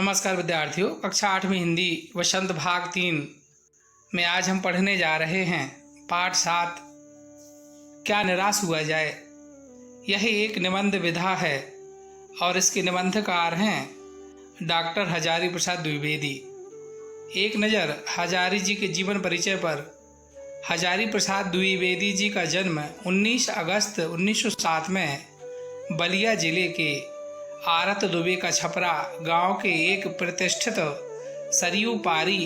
नमस्कार विद्यार्थियों, कक्षा 8वीं हिंदी वसंत भाग 3 में आज हम पढ़ने जा रहे हैं पाठ 7 क्या निराश हुआ जाए। यह एक निबंध विधा है और इसके निबंधकार हैं डॉक्टर हजारी प्रसाद द्विवेदी। एक नज़र हजारी जी के जीवन परिचय पर। हजारी प्रसाद द्विवेदी जी का जन्म 19 अगस्त 1907 में बलिया जिले के आरत दुबे का छपरा गांव के एक प्रतिष्ठित सरयू पारी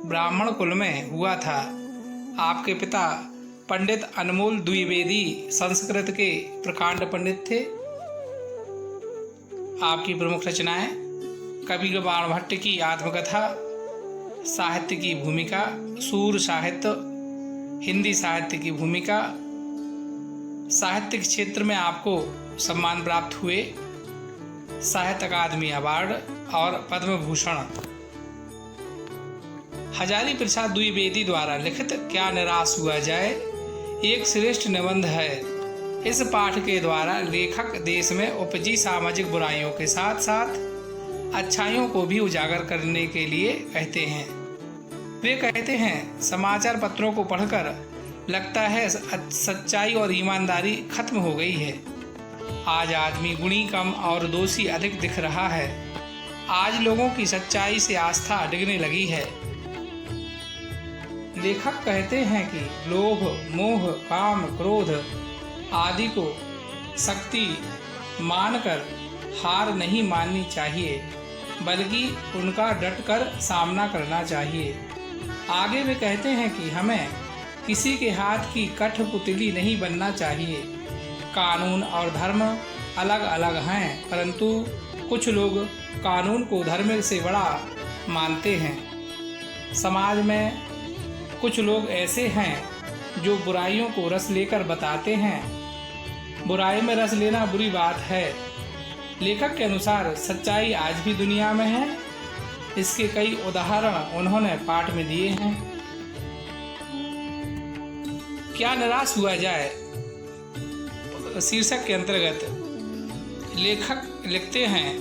ब्राह्मण कुल में हुआ था। आपके पिता पंडित अनमोल द्विवेदी संस्कृत के प्रकांड पंडित थे। आपकी प्रमुख रचनाएं कवि बाण भट्ट की आत्मकथा, साहित्य की भूमिका, सूर साहित्य, हिंदी साहित्य की भूमिका। साहित्य के क्षेत्र में आपको सम्मान प्राप्त हुए, साहित्य अकादमी अवार्ड और पद्म भूषण। हजारी प्रसाद द्विवेदी द्वारा लिखित क्या निराश हुआ जाए एक श्रेष्ठ निबंध है। इस पाठ के द्वारा लेखक देश में उपजी सामाजिक बुराइयों के साथ साथ अच्छाइयों को भी उजागर करने के लिए कहते हैं। वे कहते हैं, समाचार पत्रों को पढ़कर लगता है सच्चाई और ईमानदारी खत्म हो गई है। आज आदमी गुणी कम और दोषी अधिक दिख रहा है। आज लोगों की सच्चाई से आस्था डिगने लगी है। लेखक कहते हैं कि लोभ, मोह, काम, क्रोध आदि को शक्ति मानकर हार नहीं माननी चाहिए, बल्कि उनका डटकर सामना करना चाहिए। आगे वे कहते हैं कि हमें किसी के हाथ की कठपुतली नहीं बनना चाहिए। कानून और धर्म अलग अलग हैं, परंतु कुछ लोग कानून को धर्म से बड़ा मानते हैं। समाज में कुछ लोग ऐसे हैं जो बुराइयों को रस लेकर बताते हैं। बुराई में रस लेना बुरी बात है। लेखक के अनुसार सच्चाई आज भी दुनिया में है। इसके कई उदाहरण उन्होंने पाठ में दिए हैं। क्या निराश हुआ जाए शीर्षक के अंतर्गत लेखक लिखते हैं,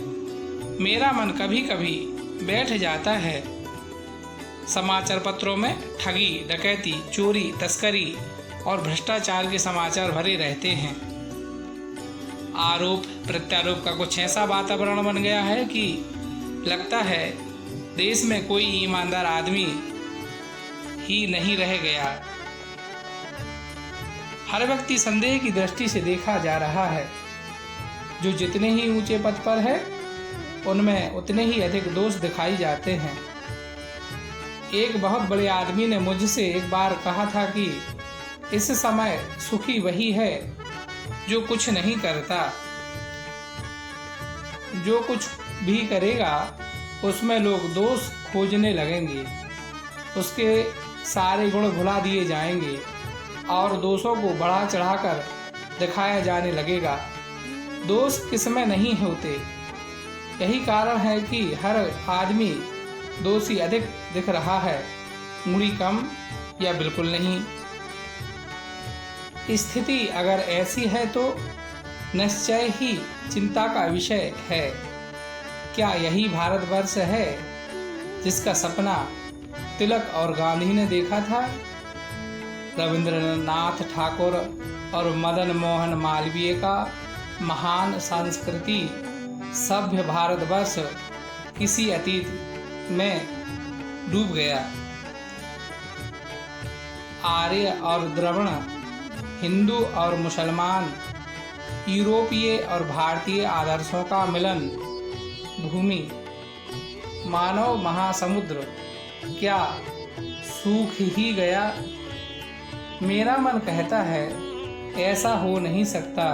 मेरा मन कभी कभी बैठ जाता है। समाचार पत्रों में ठगी, डकैती, चोरी, तस्करी और भ्रष्टाचार के समाचार भरे रहते हैं। आरोप प्रत्यारोप का कुछ ऐसा वातावरण बन गया है कि लगता है देश में कोई ईमानदार आदमी ही नहीं रह गया। हर व्यक्ति संदेह की दृष्टि से देखा जा रहा है। जो जितने ही ऊंचे पद पर है उनमें उतने ही अधिक दोष दिखाई जाते हैं। एक बहुत बड़े आदमी ने मुझसे एक बार कहा था कि इस समय सुखी वही है जो कुछ नहीं करता। जो कुछ भी करेगा उसमें लोग दोष खोजने लगेंगे, उसके सारे गुण भुला दिए जाएंगे और दोषों को बढ़ा चढ़ाकर दिखाया जाने लगा। दोष किसमें नहीं होते। यही कारण है कि हर आदमी दोषी अधिक दिख रहा है, गुणी कम या बिल्कुल नहीं। स्थिति अगर ऐसी है तो निश्चय ही चिंता का विषय है। क्या यही भारतवर्ष है जिसका सपना तिलक और गांधी ने देखा था? रविंद्रनाथ ठाकुर और मदन मोहन मालवीय का महान संस्कृति सभ्य भारतवर्ष किसी अतीत में डूब गया। आर्य और द्रविड़, हिंदू और मुसलमान, यूरोपीय और भारतीय आदर्शों का मिलन भूमि, मानव महासमुद्र क्या सूख ही गया? मेरा मन कहता है ऐसा हो नहीं सकता।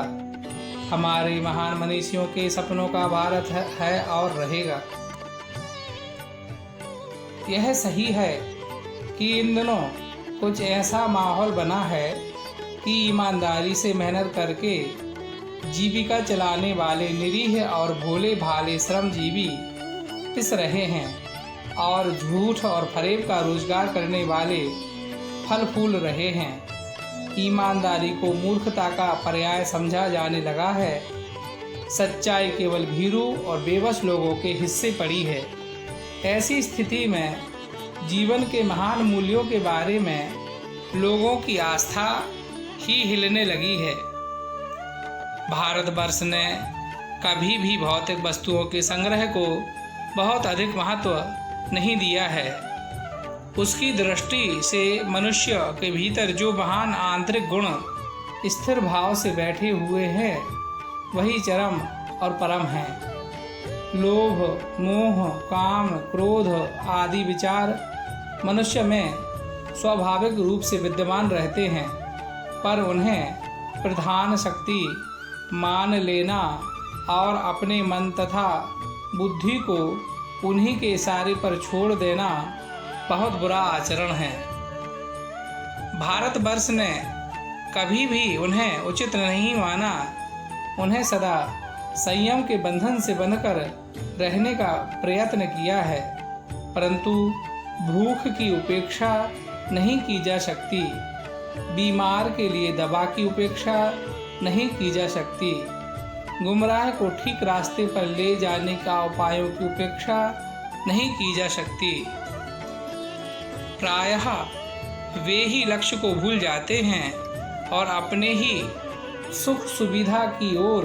हमारे महान मनीषियों के सपनों का भारत है और रहेगा। यह सही है कि इन दिनों कुछ ऐसा माहौल बना है कि ईमानदारी से मेहनत करके जीविका चलाने वाले निरीह और भोले भाले श्रमजीवी पिस रहे हैं और झूठ और फरेब का रोजगार करने वाले फल फूल रहे हैं। ईमानदारी को मूर्खता का पर्याय समझा जाने लगा है। सच्चाई केवल भीरू और बेबस लोगों के हिस्से पड़ी है। ऐसी स्थिति में जीवन के महान मूल्यों के बारे में लोगों की आस्था ही हिलने लगी है। भारतवर्ष ने कभी भी भौतिक वस्तुओं के संग्रह को बहुत अधिक महत्व नहीं दिया है। उसकी दृष्टि से मनुष्य के भीतर जो महान आंतरिक गुण स्थिर भाव से बैठे हुए हैं वही चरम और परम है। लोभ, मोह, काम, क्रोध आदि विचार मनुष्य में स्वाभाविक रूप से विद्यमान रहते हैं, पर उन्हें प्रधान शक्ति मान लेना और अपने मन तथा बुद्धि को उन्हीं के इशारे पर छोड़ देना बहुत बुरा आचरण है। भारतवर्ष ने कभी भी उन्हें उचित नहीं माना। उन्हें सदा संयम के बंधन से बंधकर रहने का प्रयत्न किया है, परंतु भूख की उपेक्षा नहीं की जा सकती, बीमार के लिए दवा की उपेक्षा नहीं की जा सकती, गुमराह को ठीक रास्ते पर ले जाने का उपायों की उपेक्षा नहीं की जा सकती। प्रायः वे ही लक्ष्य को भूल जाते हैं और अपने ही सुख सुविधा की ओर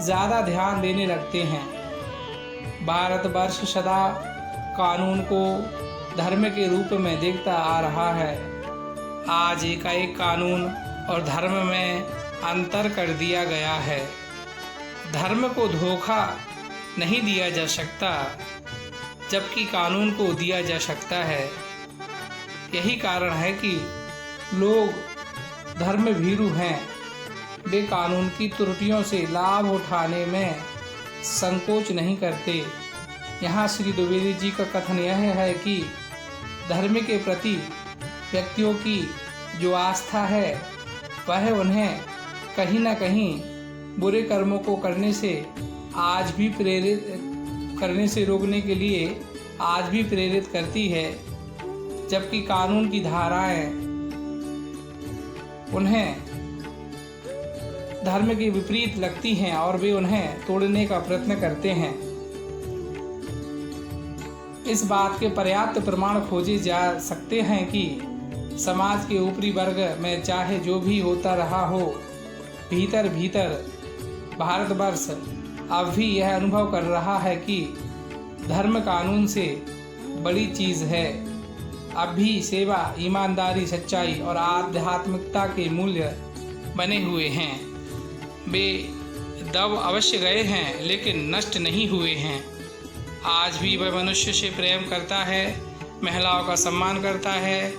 ज़्यादा ध्यान देने लगते हैं। भारतवर्ष सदा कानून को धर्म के रूप में देखता आ रहा है। आज एकाएक कानून और धर्म में अंतर कर दिया गया है। धर्म को धोखा नहीं दिया जा सकता, जबकि कानून को दिया जा सकता है। यही कारण है कि लोग धर्म भीरू हैं। वे कानून की त्रुटियों से लाभ उठाने में संकोच नहीं करते। यहाँ श्री द्विवेदी जी का कथन यह है कि धर्म के प्रति व्यक्तियों की जो आस्था है वह उन्हें कहीं न कहीं बुरे कर्मों को करने से रोकने के लिए आज भी प्रेरित करती है, जबकि कानून की धाराएं उन्हें धर्म के विपरीत लगती हैं और वे उन्हें तोड़ने का प्रयत्न करते हैं। इस बात के पर्याप्त प्रमाण खोजे जा सकते हैं कि समाज के ऊपरी वर्ग में चाहे जो भी होता रहा हो, भीतर भीतर भारतवर्ष अब भी यह अनुभव कर रहा है कि धर्म कानून से बड़ी चीज़ है। अब भी सेवा, ईमानदारी, सच्चाई और आध्यात्मिकता के मूल्य बने हुए हैं। वे दब अवश्य गए हैं लेकिन नष्ट नहीं हुए हैं। आज भी वह मनुष्य से प्रेम करता है, महिलाओं का सम्मान करता है,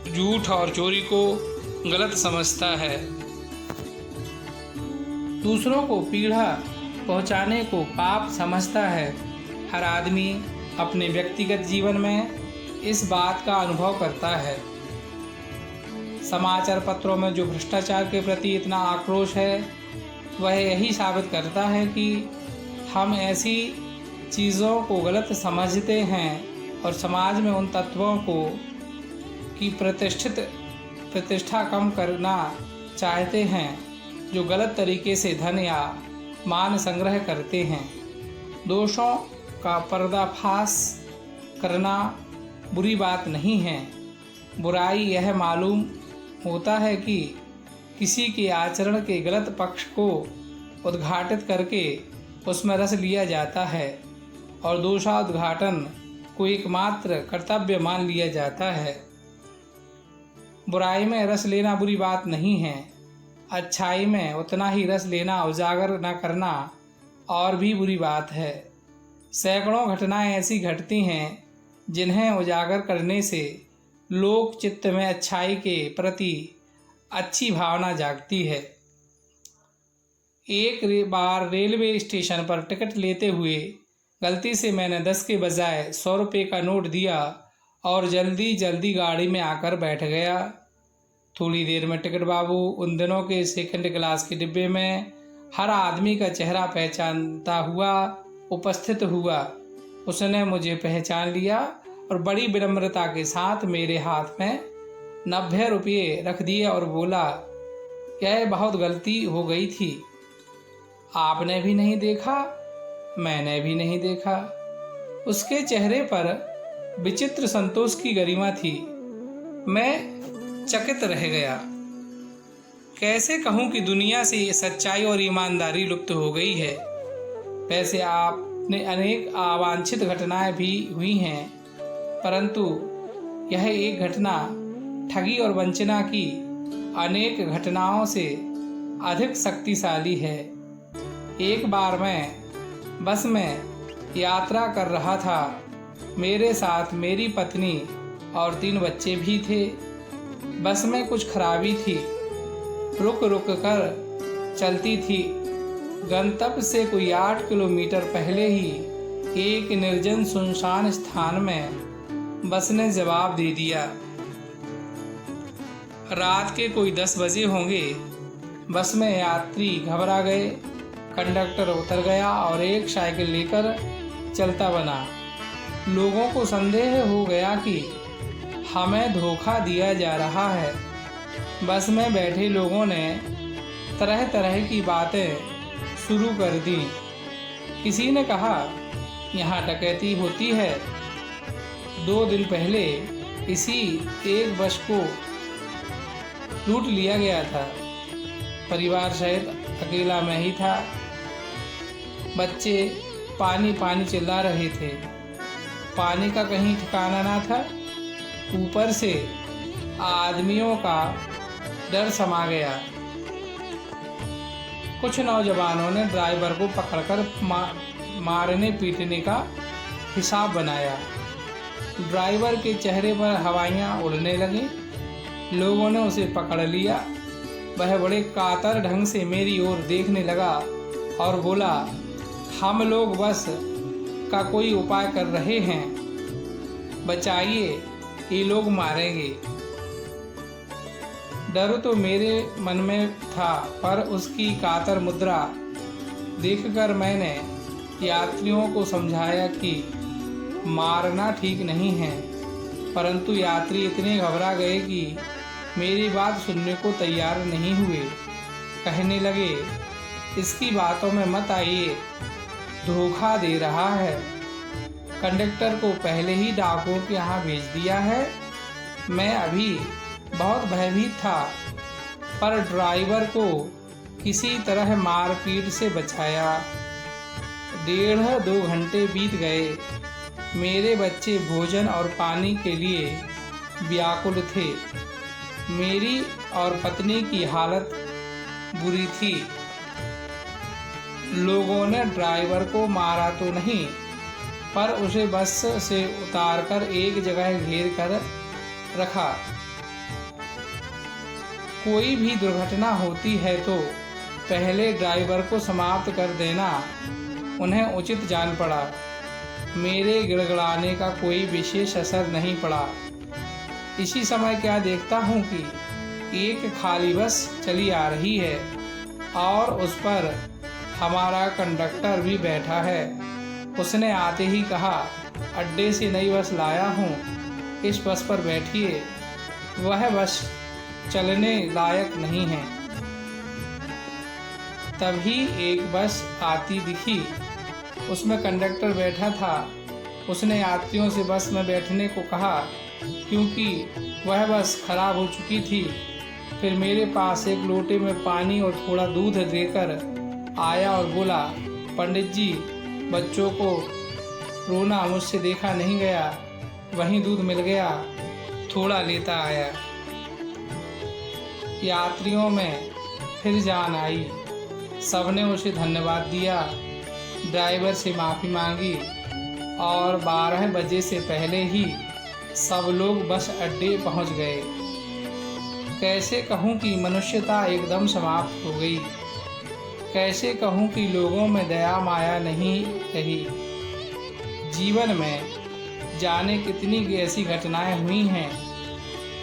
झूठ और चोरी को गलत समझता है, दूसरों को पीड़ा पहुंचाने को पाप समझता है। हर आदमी अपने व्यक्तिगत जीवन में इस बात का अनुभव करता है। समाचार पत्रों में जो भ्रष्टाचार के प्रति इतना आक्रोश है वह यही साबित करता है कि हम ऐसी चीज़ों को गलत समझते हैं और समाज में उन तत्वों को की प्रतिष्ठा कम करना चाहते हैं जो गलत तरीके से धन या मान संग्रह करते हैं। दोषों का पर्दाफाश करना बुरी बात नहीं है। बुराई यह मालूम होता है कि किसी के आचरण के गलत पक्ष को उद्घाटित करके उसमें रस लिया जाता है और दोषोद्घाटन को एकमात्र कर्तव्य मान लिया जाता है। बुराई में रस लेना बुरी बात नहीं है। अच्छाई में उतना ही रस लेना, उजागर न करना और भी बुरी बात है। सैकड़ों घटनाएं ऐसी घटती हैं जिन्हें उजागर करने से लोक चित्त में अच्छाई के प्रति अच्छी भावना जागती है। एक बार रेलवे स्टेशन पर टिकट लेते हुए गलती से मैंने 10 के बजाय 100 रुपये का नोट दिया और जल्दी जल्दी गाड़ी में आकर बैठ गया। थोड़ी देर में टिकट बाबू उन दिनों के सेकंड क्लास के डिब्बे में हर आदमी का चेहरा पहचानता हुआ उपस्थित हुआ। उसने मुझे पहचान लिया और बड़ी विनम्रता के साथ मेरे हाथ में 90 रुपये रख दिए और बोला, यह बहुत गलती हो गई थी। आपने भी नहीं देखा, मैंने भी नहीं देखा। उसके चेहरे पर विचित्र संतोष की गरिमा थी। मैं चकित रह गया। कैसे कहूँ कि दुनिया से सच्चाई और ईमानदारी लुप्त हो गई है। वैसे आपने अनेक अवांछित घटनाएं भी हुई हैं, परंतु यह एक घटना ठगी और वंचना की अनेक घटनाओं से अधिक शक्तिशाली है। एक बार मैं बस में यात्रा कर रहा था। मेरे साथ मेरी पत्नी और 3 बच्चे भी थे। बस में कुछ खराबी थी, रुक रुक कर चलती थी। गंतव्य से कोई 8 किलोमीटर पहले ही एक निर्जन सुनसान स्थान में बस ने जवाब दे दिया। रात के कोई 10 बजे होंगे। बस में यात्री घबरा गए। कंडक्टर उतर गया और एक साइकिल लेकर चलता बना। लोगों को संदेह हो गया कि हमें धोखा दिया जा रहा है। बस में बैठे लोगों ने तरह तरह की बातें शुरू कर दी। किसी ने कहा, यहाँ डकैती होती है। 2 दिन पहले इसी एक बस को लूट लिया गया था। परिवार सहित अकेला मैं ही था। बच्चे पानी पानी चिल्ला रहे थे। पानी का कहीं ठिकाना ना था। ऊपर से आदमियों का डर समा गया। कुछ नौजवानों ने ड्राइवर को पकड़कर मारने पीटने का हिसाब बनाया। ड्राइवर के चेहरे पर हवाइयाँ उड़ने लगी। लोगों ने उसे पकड़ लिया। वह बड़े कातर ढंग से मेरी ओर देखने लगा और बोला, हम लोग बस का कोई उपाय कर रहे हैं, बचाइए, ये लोग मारेंगे। डर तो मेरे मन में था, पर उसकी कातर मुद्रा देखकर मैंने यात्रियों को समझाया कि मारना ठीक नहीं है। परंतु यात्री इतने घबरा गए कि मेरी बात सुनने को तैयार नहीं हुए। कहने लगे, इसकी बातों में मत आइए, धोखा दे रहा है। कंडक्टर को पहले ही डाकुओं के यहाँ भेज दिया है। मैं अभी बहुत भयभीत था, पर ड्राइवर को किसी तरह मारपीट से बचाया। 1.5-2 घंटे बीत गए। मेरे बच्चे भोजन और पानी के लिए व्याकुल थे। मेरी और पत्नी की हालत बुरी थी। लोगों ने ड्राइवर को मारा तो नहीं, पर उसे बस से उतारकर एक जगह घेर कर रखा। कोई भी दुर्घटना होती है तो पहले ड्राइवर को समाप्त कर देना उन्हें उचित जान पड़ा। मेरे गिड़गिड़ाने का कोई विशेष असर नहीं पड़ा। इसी समय क्या देखता हूँ कि एक खाली बस चली आ रही है और उस पर हमारा कंडक्टर भी बैठा है। उसने आते ही कहा, अड्डे से नई बस लाया हूँ, इस बस पर बैठिए। वह बस चलने लायक नहीं है। तभी एक बस आती दिखी। उसमें कंडक्टर बैठा था। उसने यात्रियों से बस में बैठने को कहा, क्योंकि वह बस खराब हो चुकी थी। फिर मेरे पास एक लोटे में पानी और थोड़ा दूध देकर आया और बोला, पंडित जी, बच्चों को रोना मुझसे देखा नहीं गया, वहीं दूध मिल गया, थोड़ा लेता आया। यात्रियों में फिर जान आई। सबने उसे धन्यवाद दिया, ड्राइवर से माफ़ी मांगी और 12 बजे से पहले ही सब लोग बस अड्डे पहुंच गए। कैसे कहूं कि मनुष्यता एकदम समाप्त हो गई। कैसे कहूं कि लोगों में दया माया नहीं रही। जीवन में जाने कितनी ऐसी घटनाएं हुई हैं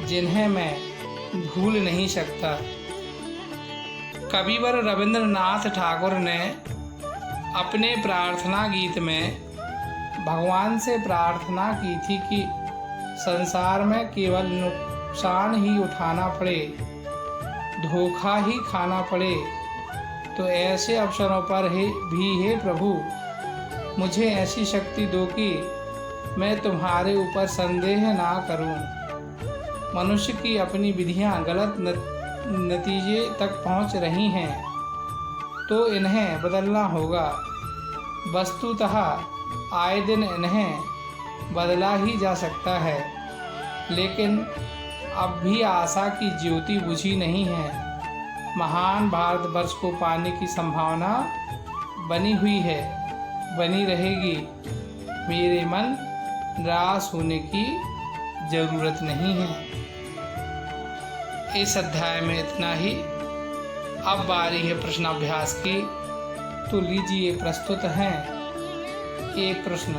जिन्हें मैं भूल नहीं सकता। कविवर रविंद्रनाथ ठाकुर ने अपने प्रार्थना गीत में भगवान से प्रार्थना की थी कि संसार में केवल नुकसान ही उठाना पड़े, धोखा ही खाना पड़े, तो ऐसे अवसरों पर भी हे प्रभु मुझे ऐसी शक्ति दो कि मैं तुम्हारे ऊपर संदेह ना करूं। मनुष्य की अपनी विधियां गलत नतीजे तक पहुंच रही हैं, तो इन्हें बदलना होगा। वस्तुतः आए दिन इन्हें बदला ही जा सकता है, लेकिन अब भी आशा की ज्योति बुझी नहीं है। महान भारतवर्ष को पाने की संभावना बनी हुई है, बनी रहेगी। मेरे मन निराश होने की जरूरत नहीं है। इस अध्याय में इतना ही। अब बारी है प्रश्नाभ्यास की, तो लीजिए प्रस्तुत हैं एक प्रश्न।